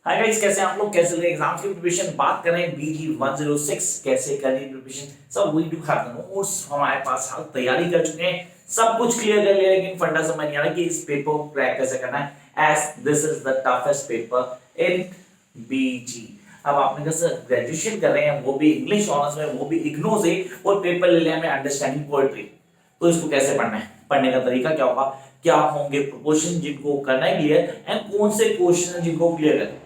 Hi guys, कैसे हैं आप लोग? कैसे रहे एग्जाम की प्रिपरेशन? बात करें बीजी 106 कैसे करनी प्रिपरेशन। सब we do have the notes हमारे पास, हम तैयारी कर चुके हैं, सब कुछ क्लियर कर लिया, लेकिन फंडा समझ नहीं आ रहा कि इस पेपर को क्रैक कैसे करना है, as this is the toughest paper in BG. अब आपने कैसे ग्रेजुएशन कर रहे हैं, वो भी इंग्लिश ऑनर्स में, वो भी इग्नू से, और पेपर ले लिया हमें अंडरस्टैंडिंग पोएट्री। तो इसको कैसे पढ़ना है, पढ़ने का तरीका क्या होगा, क्या होंगे प्रोपोर्शन जिनको करना है क्लियर, एंड कौन से क्वेश्चन जिनको क्लियर करना है।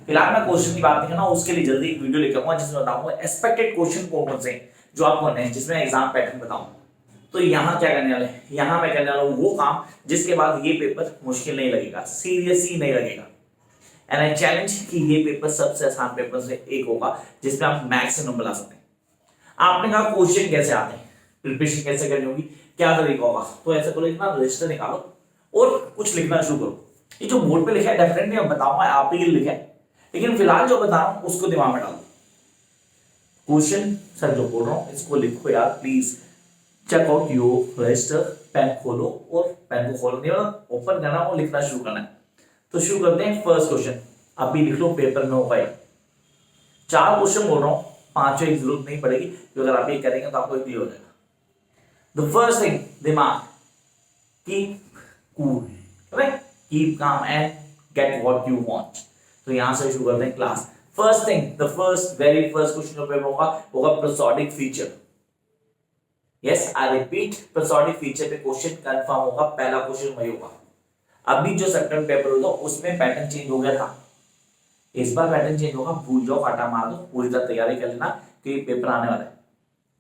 फिलहाल मैं क्वेश्चन की बात नहीं करना, उसके लिए जल्दी एक वीडियो लेकर आऊंगा जिसमें बताऊंगा एक्सपेक्टेड क्वेश्चन कौन कौन से जो आपको करने हैं, जिसमें एग्जाम पैटर्न बताऊंगा। तो यहाँ क्या करने वाले, यहाँ मैं करने वाला हूँ वो काम जिसके बाद ये पेपर मुश्किल नहीं लगेगा, सीरियस ही नहीं लगेगा। एंड आई चैलेंज कि ये पेपर सबसे आसान पेपर से एक होगा जिसमें आप मैक्स से नंबर ला सकते हैं। आपने कहा क्वेश्चन कैसे आते हैं, प्रिपरेशन कैसे करनी होगी, क्या तरीका होगा, तो ऐसा करो इतना रजिस्टर निकालो और कुछ लिखना शुरू करो। ये जो बोर्ड पे लिखा है डेफिनेटली मैं बताऊंगा आप ही लिखा है, लेकिन फिलहाल जो बता रहा हूं उसको दिमाग में डालो। क्वेश्चन सर जो बोल रहा हूं इसको लिखो यार please. Check out your register, pen खोलो, और पेन को खोलो नहीं ओपन करना और लिखना शुरू करना है। तो शुरू करते हैं फर्स्ट क्वेश्चन। अभी लिख लो, पेपर में होगा ये। 4 क्वेश्चन बोल रहा हूं, 5 की जरूरत नहीं पड़ेगी, क्योंकि अगर आप ये करेंगे तो आपको क्लियर हो जाएगा। द फर्स्ट थिंग दिमाग, keep cool, correct, keep calm and get what you want. तो यहां से शुरू करते हैं class. First thing, the first very first question जो पेपर होगा prosodic feature. Yes I repeat, prosodic feature पे क्वेश्चन कंफर्म होगा, पहला क्वेश्चन वही होगा। अभी जो सेकंड पेपर होगा उसमें पैटर्न चेंज हो गया था, इस बार पैटर्न चेंज होगा, भूल जाओ, फाटा मार दो, पूरी तरह तैयारी कर लेना कि पेपर आने वाला है।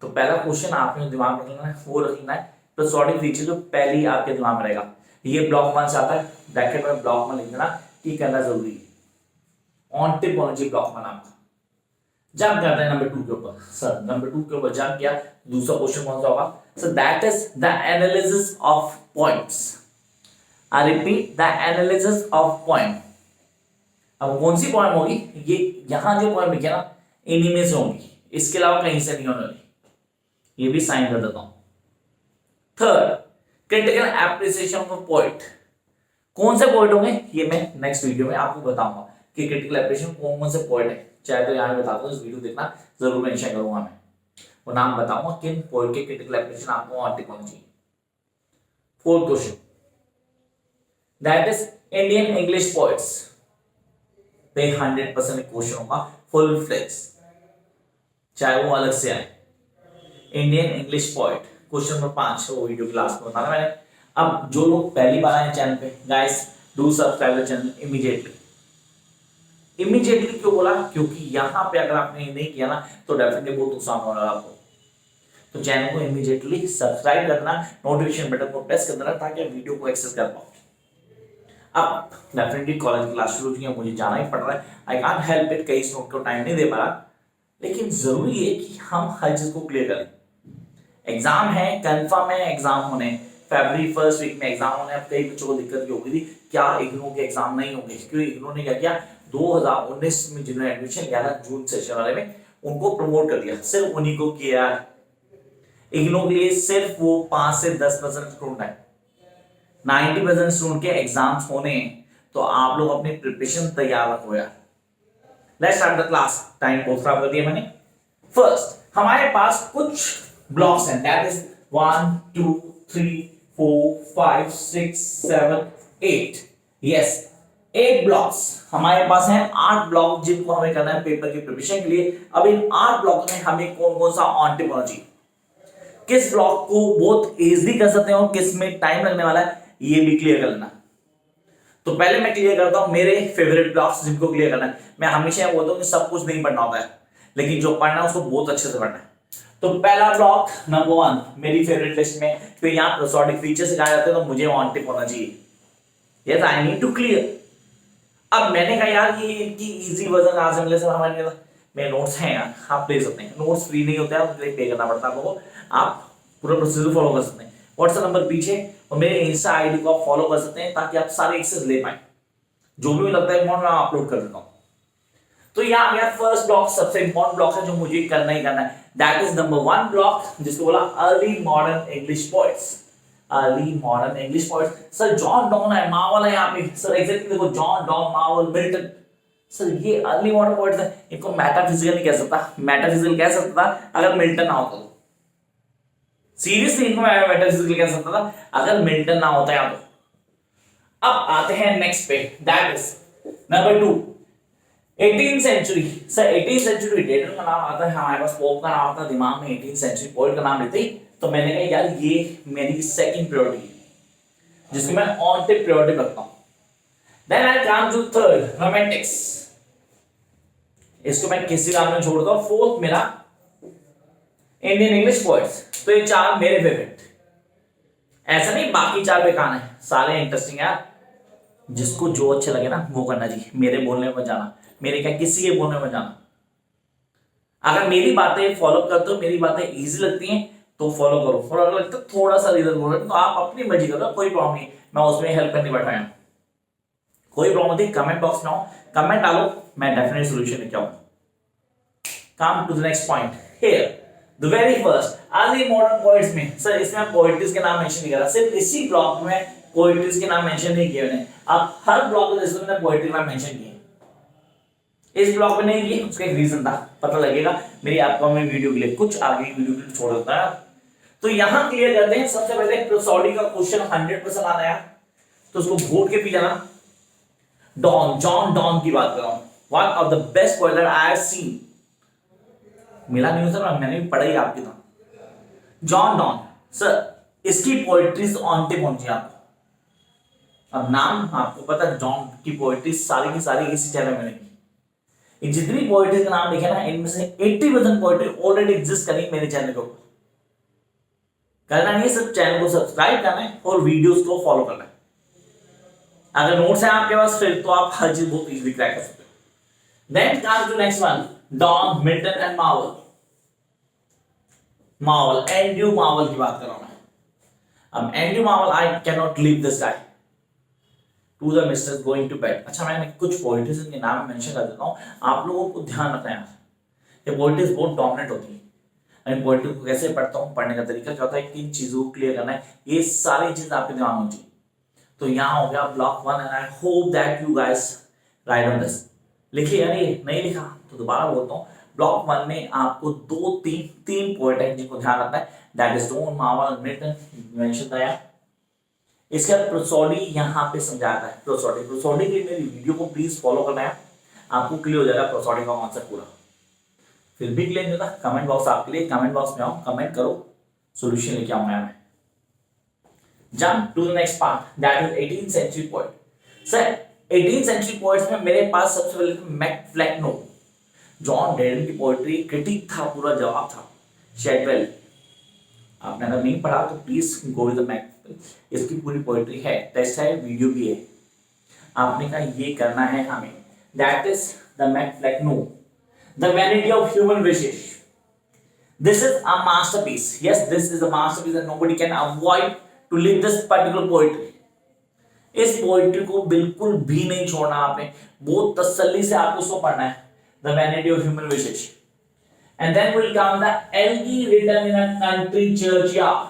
तो पहला क्वेश्चन आपने दिमाग में रखना है, वो रखना है प्रोसोडिक फीचर, जो पहली आपके दिमाग में रहेगा। ये ब्लॉक 1 से आता है, ब्रैकेट में ब्लॉक 1 लिख देना कि करना जरूरी है। ऑन्टोपोलॉजी ब्लॉक 1 आपका। जंप करते हैं नंबर 2 के ऊपर। सर नंबर 2 के ऊपर जंप किया, दूसरा क्वेश्चन कौन सा होगा? Sir that is the analysis of points. I repeat, the analysis of point. अब कौन सी पॉइंट होगी? ये यहां जो पॉइंट लिखे ना, इन्हीं में से होंगी, इसके अलावा कहीं से नहीं होने वाली। ये भी साइन कर देता हूं। Third, critical appreciation of point. कौन से पॉइंट होंगे ये मैं नेक्स्ट वीडियो में आपको बताऊंगा कि क्रिटिकल एप्रिसिएशन कौन कौन से पॉइंट है। चाहे तो यहां बता दो, इस वीडियो देखना जरूर मेंशन करूंगा, मैं वो नाम बताऊंगा किन पॉइंट के क्रिटिकल एप्रिसिएशन आपको ऑन्टिक होनी चाहिए। Fourth question, that is Indian English points पे 100% क्वेश्चन होगा, फुल फ्लेक्स, चाहे वो अलग से आए। Indian English point question number 5 वो वीडियो क्लास में बताना मैंने। अब जो लोग पहली बार आए चैनल पे, guys do subscribe the channel immediately. Immediately क्यों बोला? क्योंकि यहां पे अगर आपने नहीं किया ना तो डेफिनेटली बहुत नुकसान होने वाला आपको। तो चैनल को इमीडिएटली सब्सक्राइब करना, नोटिफिकेशन बटन को प्रेस कर देना ताकि आप वीडियो को एक्सेस कर पाओ। अब डेफिनेटली कॉलेज क्लास शुरू हुई है, मुझे जाना ही पड़ रहा है, आई कांट हेल्प इट, कई नोट को टाइम नहीं दे पा रहा, लेकिन जरूरी है कि हम हर चीज को क्लियर करें। एग्जाम है, कंफर्म है एग्जाम होने, फरवरी फर्स्ट वीक में एग्जाम होने। अब कई बच्चों को दिक्कत हो गई थी, क्या इग्नू के एग्जाम नहीं होंगे? क्योंकि इग्नू ने क्या किया, 2019 में जिन्होंने एडमिशन लिया था जून सेशन वाले में, उनको प्रमोट कर दिया, सिर्फ उन्हीं को किया। इग्नू के लिए सिर्फ वो 5 से 10% स्टूडेंट है, 90% स्टूडेंट के एग्जाम्स होने, तो आप लोग अपनी प्रिपरेशन तैयार रखो यार। Let's start the class, time बहुत खराब कर दिया मैंने। फर्स्ट हमारे पास कुछ ब्लॉक्स हैं, दैट इज 1 2 3 4 5 6 7 8। यस 8 ब्लॉक्स हमारे पास हैं, 8 ब्लॉक जिनको हमें करना है पेपर की प्रिपरेशन के लिए। अब इन 8 ब्लॉक में हमें कौन कौन सा ऑन्टोपोलॉजी, किस ब्लॉक को बहुत इजीली कर सकते हैं और किस में टाइम लगने वाला है, ये भी क्लियर कर लेना। तो पहले मैं क्लियर करता हूं मेरे फेवरेट ब्लॉक्स जिनको क्लियर करना है। मैं हमेशा बोलता हूं कि सब कुछ नहीं पढ़ना होता है, लेकिन जो पढ़ना है उसको बहुत अच्छे से पढ़ना है। तो पहला ब्लॉक नंबर 1 मेरी फेवरेट लिस्ट में, तो यहां प्रोसोडिक फीचर सिखाए जाते हैं, तो मुझे ऑन्टिक होना चाहिए। Yes I need to clear. अब मैंने कहा यार ये इनकी इजी वर्जन आज मिले सर हमारे मेरे नोट्स हैं यार, आप ले सकते हैं। नोट्स फ्री नहीं होता है, उसके लिए पे करना पड़ता है आपको, आप पूरा प्रोसीजर फॉलो कर सकते हैं। व्हाट्सएप नंबर पीछे और मेरे इंस्टा आईडी को आप फॉलो कर सकते हैं ताकि आप सारे एक्सेस ले पाए। जो भी लगता है मैं अपलोड कर देता हूं। तो यहां आ गया फर्स्ट ब्लॉक, सबसे इंपॉर्टेंट ब्लॉक है जो मुझे करना ही करना है, दैट इज नंबर 1 ब्लॉक जिसको बोला early modern English poets. Early modern English poets, sir John Donne है, मार्वल है यहाँ पे, सर एग्जैक्टली देखो John Donne, Marvell, Milton, sir ये अर्ली मॉडर्न पोएट्स है, इनको मेटाफिजिकल नहीं कह सकता, मेटाफिजिकल कह सकता था अगर मिल्टन ना होता तो। सीरियसली इनको मैं मेटाफिजिकल कह सकता था अगर मिल्टन ना होता या तो। अब आते हैं नेक्स्ट पे, that is number 2, 18th century. Sir 18th century डेटर का नाम आता है, हमारे पास पोप का नाम आता है, दिमाग में 18th सेंचुरी पोएट का नाम लेते ही तो मैंने कहा यार ये मेरी सेकंड प्रायोरिटी है जिसको मैं ऑन टिप प्रायोरिटी रखता हूं। Then I come to third, romantics. इसको मैं किसी काम में छोड़ता हूं। फोर्थ मेरा इंडियन इंग्लिश पोएट्स। तो ये चार मेरे फेवरेट, ऐसा नहीं बाकी चार बेकार है, सारे इंटरेस्टिंग है। जिसको जो अच्छा लगे ना वो करना चाहिए, मेरे बोलने में जाना, मेरे क्या किसी के बोलने में जाना। अगर मेरी बातें फॉलो करते हो, मेरी बातें इजी लगती हैं तो फॉलो करो, फॉलो लगता है थोड़ा सा इधर बोल रहे तो आप अपनी मर्जी करो, कोई प्रॉब्लम नहीं, मैं उसमें हेल्प करने बैठा हूं। कोई प्रॉब्लम नहीं, कमेंट बॉक्स में आओ, कमेंट डालो, मैं डेफिनेट सॉल्यूशन लेके आऊंगा। Come to the next point here, the very first early modern poets में। सर इसमें पोएट्रीज के नाम मेंशन नहीं करा, सिर्फ इसी ब्लॉक में पोएट्रीज के नाम मेंशन नहीं किए मैंने। अब हर ब्लॉक में जैसे मैंने पोएट्री नाम मेंशन किए, इस ब्लॉक में नहीं किए, उसका एक रीजन था, पता लगेगा मेरी अपकमिंग वीडियो के लिए, कुछ आगे वीडियो के लिए छोड़ देता है। तो यहां क्लियर करते हैं। सबसे पहले प्रोसोडी का क्वेश्चन 100% आना है तो उसको घोट के पी जाना। डॉन, जॉन डॉन की बात कर रहा हूं, one of the best poet that I have seen. मिला नहीं सर, मैंने भी पढ़ा ही आपके था। जॉन डॉन सर, इसकी पोएट्रीज ऑन टिप होनी चाहिए आपको। अब नाम आपको पता है, जॉन की पोएट्री सारी की सारी इसी चैनल में नहीं। ये जितनी पोएट्री का नाम लिखे ना, इनमें से 80% पोएट्री ऑलरेडी एग्जिस्ट करी मेरे चैनल के ऊपर। करना नहीं है, सिर्फ चैनल को सब्सक्राइब करना है और वीडियोस को फॉलो करना है। अगर नोट्स है आपके पास फिर तो आप हर चीज बहुत इजीली क्रैक कर सकते हो। Then come to next one, Donne, Milton and Marvell. Marvell, Andrew Marvell की बात कर रहा हूं मैं। अब Andrew Marvell, I can not leave this guy to the mistress going to bed. अच्छा मैंने कुछ पोएट्रीज के नाम मेंशन कर देता हूं, आप लोगों को ध्यान रखना है। ये पोएट्रीज बहुत डोमिनेट होती है। मैं पोएट्री को कैसे पढ़ता हूं, पढ़ने का तरीका क्या होता है, किन चीजों को क्लियर करना है, ये सारी चीज आपके दिमाग में होनी चाहिए। तो यहाँ हो गया block 1 and I hope that you guys right on this. लिखिए यार, ये नहीं लिखा तो दोबारा बोलता हूँ। ब्लॉक 1 में आपको तीन पोएट है जिनको ध्यान रखना है, that is Donne, Marvell, Milton, mention था। इसके बाद प्रोसोडी यहाँ पे समझाता है। प्रोसोडी की मेरी वीडियो को प्लीज फॉलो करना है, आपको क्लियर हो जाएगा प्रोसोडी का कॉन्सेप्ट पूरा। फिर भी क्लियर नहीं होता, कमेंट बॉक्स आपके लिए, कमेंट बॉक्स में आओ, कमेंट करो, सॉल्यूशन लेके आऊंगा मैं। Jump to the next part, that is 18th century poet. Sir 18th century poets में मेरे पास सबसे पहले मैक फ्लैक्नो, जॉन डेरन की पोएट्री, क्रिटिक था, पूरा जवाब था। शेडवेल, आपने अगर नहीं पढ़ा तो please go with the Mac, इसकी पूरी पोएट्री है, टेस्ट है, वीडियो भी है। आपने कहा ये करना है हमें, that is the Mac Flecknoe, the vanity of human wishes. This is a masterpiece. Yes, this is a masterpiece and nobody can avoid to live this particular poetry. इस पोएट्री को बिल्कुल भी नहीं छोड़ना आपने, बहुत तसल्ली से आपको उसको पढ़ना है। The vanity of human wishes. And then will come the elegy written in a country churchyard.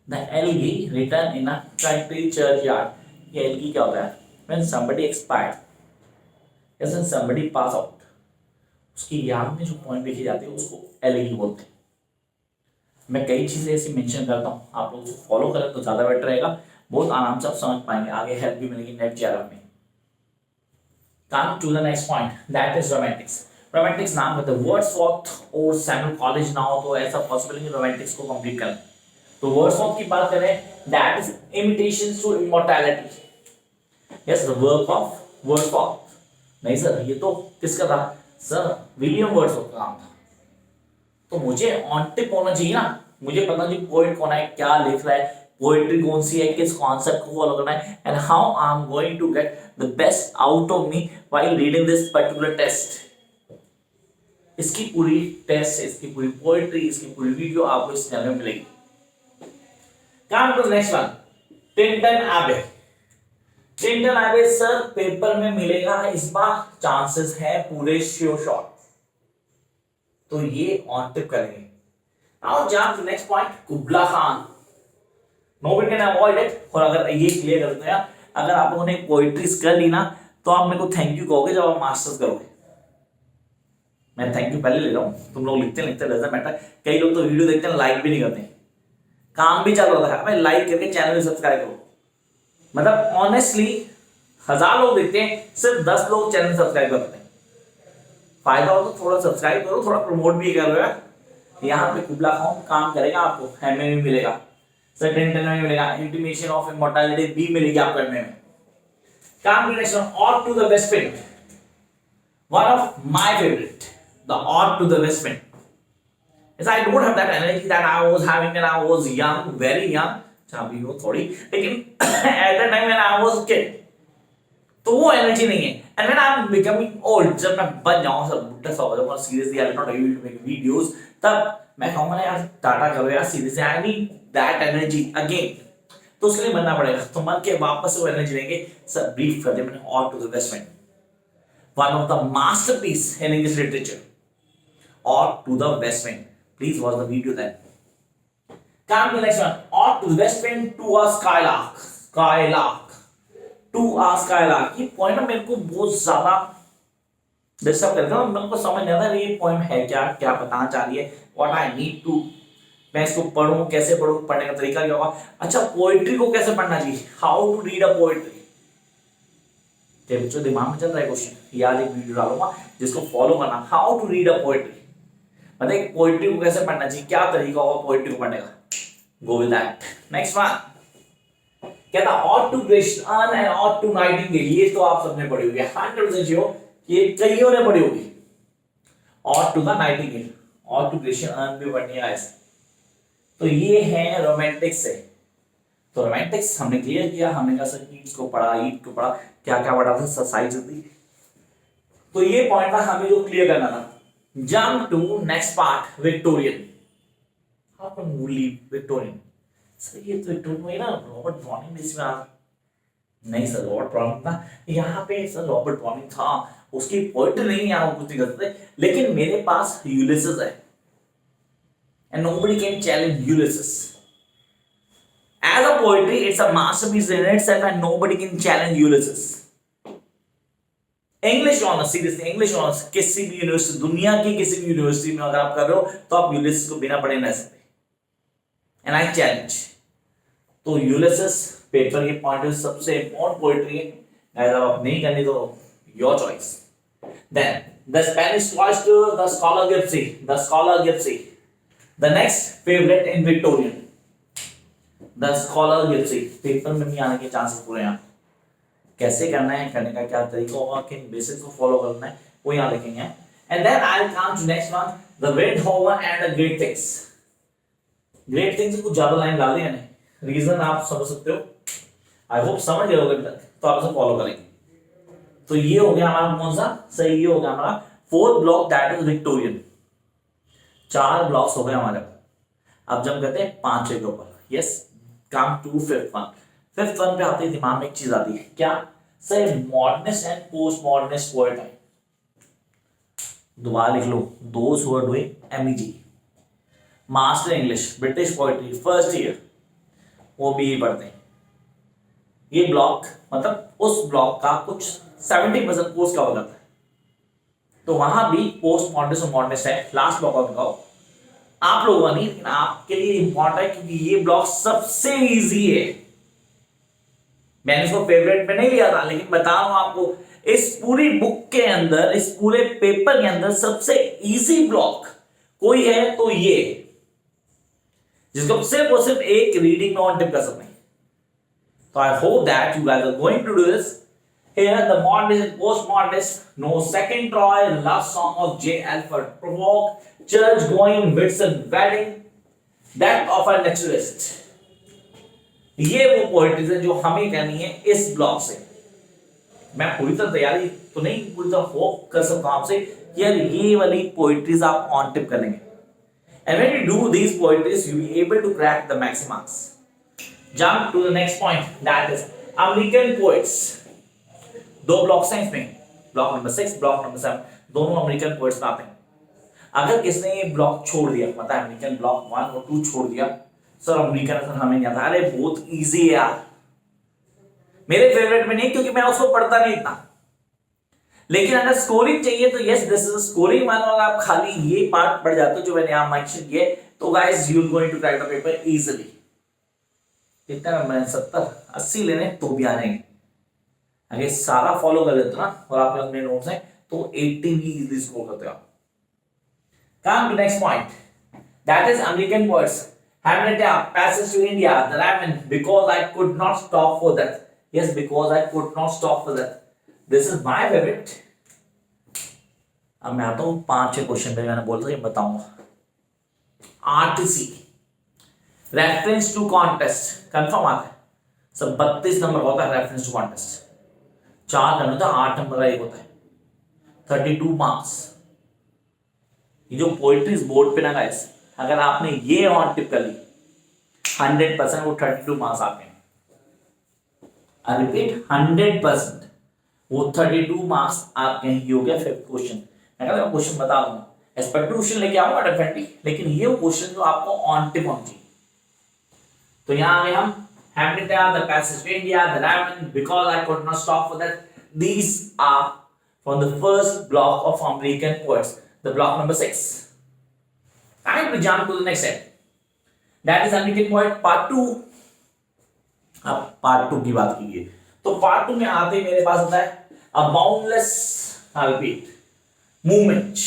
The elegy written in a country churchyard. ये elegy क्या होता है? When somebody expired, yes, when somebody pass out, उसकी याद में जो point लिखी जाती है उसको एलिगी बोलते हैं। मैं कई चीजें ऐसी मेंशन करता हूँ, आप लोग उसको फॉलो करें तो ज्यादा बेटर रहेगा, बहुत आराम से आप समझ पाएंगे, आगे हेल्प भी मिलेगी नेट जेआरएफ में। Come to the next point, that is romantics. Romantics नाम कहते हैं वर्ड्सवर्थ और सैमुअल कॉलेज ना हो तो ऐसा पॉसिबल नहीं रोमांटिक्स को कंप्लीट करें। तो वर्ड्सवर्थ की बात करें, that is imitations to immortality. Yes, the work of Wordsworth. नहीं सर, ये तो किसका था सर? विलियम वर्ड्सवर्थ का नाम था। तो मुझे ऑन टिप होना चाहिए ना, मुझे पता नहीं पोएट कौन है, क्या लिख रहा है, पोएट्री कौन सी है, किस कॉन्सेप्ट को फॉलो करना है, and how I am going to get the best out of me while reading this particular test. इसकी पूरी टेस्ट, इसकी पूरी पोएट्री, इसकी पूरी वीडियो आपको इस चैनल में मिलेगी। Come to next one, Tintern Abbey. Tintern Abbey sir paper में मिलेगा इस बार, चांसेस है पूरे श्योर शॉट, तो ये ऑन टिप करेंगे। Now jump to next point, Kubla Khan. Nobody can avoid it. और अगर ये क्लियर करते हैं, अगर आप लोगों ने पोएट्रीज कर ली ना तो आप मेरे को थैंक यू कहोगे जब आप मास्टर्स करोगे। मैं थैंक यू पहले ले रहा हूँ, तुम लोग लिखते डजंट मैटर। कई लोग तो वीडियो देखते हैं लाइक भी नहीं करते, काम भी चल रहा था, भाई लाइक करके चैनल सब्सक्राइब करो। मतलब ऑनेस्टली 1000 लोग देखते हैं, सिर्फ 10 लोग चैनल सब्सक्राइब करते हैं। फायदा हो तो थोड़ा सब्सक्राइब करो, थोड़ा प्रमोट भी करो यार। यहाँ पे कुबला खाओ काम करेगा, आपको एमए में मिलेगा, सर्टेन में मिलेगा, इंटीमेशन ऑफ इमॉर्टैलिटी भी मिलेगी आपको एमए में। Combination odd to the west wind, one of my favorite, the odd to the west wind. Yes, I don't have that energy that I was having when I was young, very young. चाबी हो थोड़ी, लेकिन at that time when I was kid, तो वो energy नहीं है। And when I'm becoming old, जब मैं बन जाऊँ सब बुढ़ा सा हो जाऊँ, seriously I will not able to make videos, तब मैं कहूँगा ना यार टाटा करो यार, seriously I need that energy again. तो उसके लिए बनना पड़ेगा, तो मन के वापस से वो एनर्जी लेंगे। सर ब्रीफ कर दे मैंने, ode to the west wind, one of the masterpiece in English literature, ode to the west wind. Please watch the video then. Come to next one, ode to the west wind to a skylark, skylark to a skylark. ये point मेरे को बहुत ज्यादा disturb करता है, मेरे को समझ नहीं आता ये पॉइंट है क्या, क्या बताना चाह रही है, व्हाट आई नीड टू, मैं इसको पढ़ूं कैसे पढ़ूं, पढ़ने का तरीका क्या होगा। अच्छा पोएट्री को कैसे पढ़ना चाहिए, how to read a poetry. बच्चों दिमाग में चल रहा है क्वेश्चन, यार एक वीडियो डालूंगा जिसको फॉलो करना, how to read a poetry, मतलब पोएट्री को कैसे पढ़ना चाहिए, क्या तरीका होगा पोएट्री को पढ़ने का। Go with that. Next one कहता ode to Grecian and ode to nightingale. ये तो आप सबने पढ़ी होगी, 100% श्योर ये कईयों ने पढ़ी होगी। Ode to the nightingale, ode to Grecian भी पढ़नी है ऐसे। तो ये है रोमांटिक्स से, तो रोमांटिक्स हमने क्लियर किया, हमने कहा सर ईट्स को पढ़ा, ईट को पढ़ा, क्या क्या पढ़ा था, सोसाइटी थी। तो ये पॉइंट था हमें जो क्लियर करना था। Jump to next part, Victorian. How can we leave Victorian? Sir ये तो विक्टोरियन में ना रॉबर्ट ब्राउनिंग ने इसमें नहीं सर, रॉबर्ट ब्राउनिंग था यहाँ पे, सर रॉबर्ट ब्राउनिंग था, उसकी पोएट्री नहीं यहाँ कुछ नहीं करते, लेकिन मेरे पास यूलिसेस है and nobody can challenge Ulysses. As a poetry, it's a masterpiece in itself and nobody can challenge Ulysses. English honors, seriously, English honors, किसी भी यूनिवर्सिटी, दुनिया की किसी भी यूनिवर्सिटी में अगर आप कर रहे हो तो आप यूलिसेस को बिना पढ़े नहीं सकते। And I challenge. तो यूलिसेस पेपर के पॉइंट ऑफ सबसे इंपॉर्टेंट पोएट्री है, अगर आप नहीं करनी तो your choice. Then the Spanish cloister, the scholar Gipsy, the scholar Gipsy. The next favorite in Victorian, the scholar Gipsy. Paper में नहीं आने के चांसेस पूरे हैं। कैसे करना है, करने का क्या तरीका होगा, किन बेसिक्स को फॉलो करना है, वो यहाँ लिखेंगे। And then I'll come to next one, the Beethoven and the Great Things. Great Things से कुछ ज्यादा लाइन डाल दी मैंने, रीजन आप समझ सकते हो, आई होप समझ गए होगे अभी तक, तो आप इसे फॉलो करेंगे। तो ये हो गया हमारा कौन सा सही, ये हो गया हमारा fourth block, that is Victorian. 4 blocks हो गए हमारे। अब जब कहते हैं 5 के ऊपर, yes come to fifth one. Fifth one पे आते ही दिमाग में एक चीज आती है, क्या sir modernist and post modernist poet है। दोबारा लिख लो, those who are doing MEG, master English British poetry first year, वो भी पढ़ते हैं। ये ब्लॉक मतलब उस ब्लॉक का कुछ 70% कोर्स कवर करता है, तो वहां भी पोस्ट मॉडर्निस्ट और मॉडर्निस्ट है। लास्ट ब्लॉक बताओ आप लोगों का नहीं, लेकिन आपके लिए इंपॉर्टेंट है क्योंकि ये ब्लॉक सबसे इजी है। मैंने इसको फेवरेट में नहीं लिया था, लेकिन बता रहा हूं आपको, इस पूरी बुक के अंदर, इस पूरे पेपर के अंदर सबसे इजी ब्लॉक कोई है तो ये, जिसको सिर्फ और सिर्फ एक रीडिंग में ऑन टिप कर सकते हैं। तो I hope that you guys are going to do this. Here, the modernist and postmodernist, no second Troy, love song of J. Alfred Provost, church-going Whitsun wedding, death of a naturalist. ये वो poetries है जो हमें करनी है इस block से। मैं पूरी तरह तैयारी तो नहीं, पूरी तरह होप कर सकता हूं आपसे कि यार ये वाली पोएट्रीज आप ऑन टिप कर लेंगे। And when you do these poetries, you will be able to crack the maximum marks. Jump to the next point, that is American poets. 2 blocks हैं इसमें, ब्लॉक नंबर 6, ब्लॉक नंबर 7, दोनों American poets आते हैं। अगर किसने ये block छोड़ दिया, पता है अमेरिकन ब्लॉक 1 और 2 छोड़ दिया, सर अमेरिकन सर हमें नहीं आता, अरे बहुत इजी है यार, मेरे फेवरेट में नहीं क्योंकि मैं उसको पढ़ता नहीं इतना, लेकिन अगर स्कोरिंग चाहिए तो yes this is scoring one, और आप खाली ये पार्ट पढ़ जाते हो जो मैंने यहां मेंशन किया, तो guys you are going to crack the paper easily. कितना नंबर है? 70 80 लेने तो भी आ जाएंगे। अगर सारा फॉलो कर लेते हो ना और आपके पास मेरे नोट्स हैं तो 80 भी इजीली स्कोर करते हो। Come to next point, that is American poets. Hamlet passes to India, the ramen, because I could not stop for that. Yes, because I could not stop for that. This is my favorite. अब मैं आता हूँ 5-6 question पे, मैंने बोला था ये बताऊंगा। RTC reference to contest confirm आता है सब, 32 नंबर होता है रेफरेंस टू कॉन्टेस्ट, 4 करना होता है, 8 नंबर का एक होता है, 32 मार्क्स। ये जो पोइट्री बोर्ड पे ना गाइस, अगर आपने ये ऑन टिप कर ली 100% वो 32 मार्क्स आपके हैं। आई रिपीट 100% वो 32 मार्क्स आपके हैं। ये हो गया फिफ्थ क्वेश्चन। मैं कहता हूं क्वेश्चन बता दूंगा, एक्सपेक्टेड क्वेश्चन लेके आऊंगा डेफिनेटली, लेकिन ये क्वेश्चन जो आपको ऑन टिप होना चाहिए। तो यहां आ गए हम, Hamlet the passage to India, the ramen, because I could not stop for that. These are from the first block of American poets, the block number 6. Time to jump to the next step. That is American poet part 2. अब part 2 की बात कीजिए तो part 2 में आते ही मेरे पास होता है a boundless, I repeat, movement,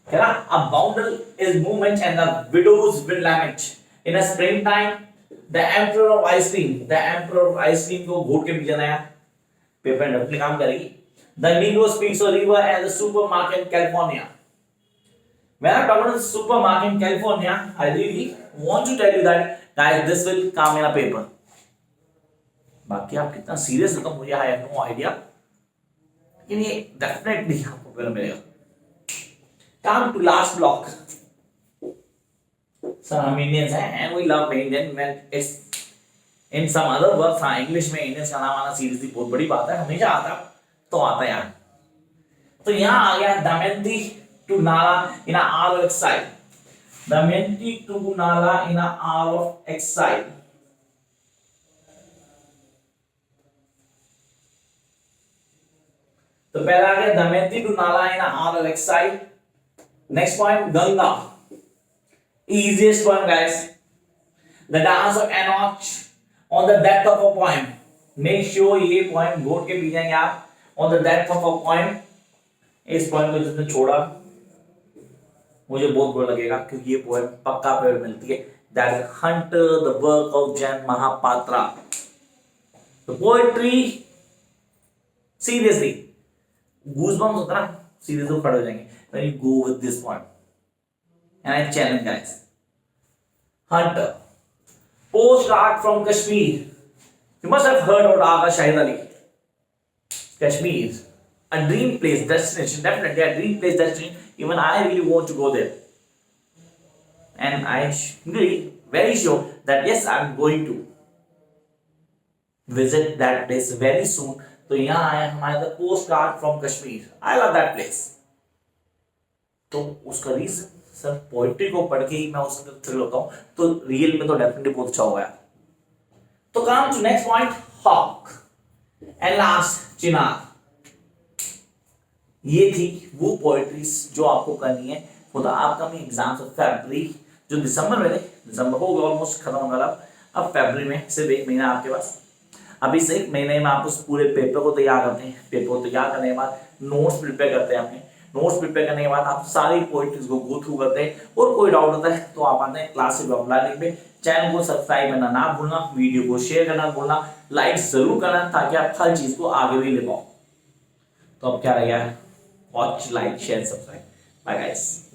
है ना? A boundless is movement and the widows will lament in a springtime. The emperor of ice cream, the emperor of ice cream को घोट के पी जाना है, पेपर अपने काम करेगी। The Negro speaks of river and the supermarket in California. When I talk about the supermarket in California, I really want to tell you that guys, this will come in a paper. बाकी आप कितना serious हो मुझे I have no idea, लेकिन ये definitely आपको paper मिलेगा। Come to last block. Some हम Indians हैं and we love Indian when it's in some other words। हाँ इंग्लिश में इंडियंस का नाम आना सीरियसली बहुत बड़ी बात है, हमेशा आता तो आता है यार। तो यहाँ आ गया Damayanti to Nala in a hour of exile। Damayanti to Nala in a hour of exile। तो पहला आ गया Damayanti to Nala in a hour of exile। Next point Ganga, easiest one guys, the dance of Enoch on the death of a poem। make sure ये poem घोट के P जाएंगे आप। on the death of a poem, इस poem को जिसने छोड़ा मुझे बहुत बुरा लगेगा क्योंकि ये poem पक्का पेपर मिलती है। that is Hunter, the work of Jan Mahapatra। the poetry seriously goosebumps होता है ना, seriously खड़े हो जाएंगे when you go with this one। and I challenge guys, Hunter, postcard from Kashmir। You must have heard about Aga Shahid Ali। Kashmir, a dream place, destination, definitely a dream place, destination। Even I really want to go there, and I really very sure that yes, I'm going to visit that place very soon। तो यहाँ आया हमारा the postcard from Kashmir। I love that place। तो उसका reason sir poetry को पढ़ के ही मैं उसके थ्रिल होता हूं, तो रियल में तो डेफिनेटली बहुत अच्छा होगा। तो come to next point, hawk and last Chinar. ये थी वो पोइट्रीज जो आपको करनी है for the upcoming exams of February. जो दिसंबर में थे, दिसंबर हो गया ऑलमोस्ट खत्म होने वाला, अब फरवरी में सिर्फ 1 महीना आपके पास। अभी से 1 महीने में आप उस पूरे पेपर को तैयार करते हैं। पेपर को तैयार करने के बाद नोट्स प्रिपेयर करते हैं। अपने नोट्स प्रिपेयर करने के बाद आप सारी पोइट्रीज को गो थ्रू करते हैं, और कोई डाउट होता है तो आप आते हैं क्लासेस ऑफलाइन पे। चैनल को सब्सक्राइब करना ना भूलना, वीडियो को शेयर करना भूलना, लाइक जरूर करना ताकि आप हर चीज को आगे भी ले पाओ। तो अब क्या रह गया है, watch, like, share, subscribe. Bye guys.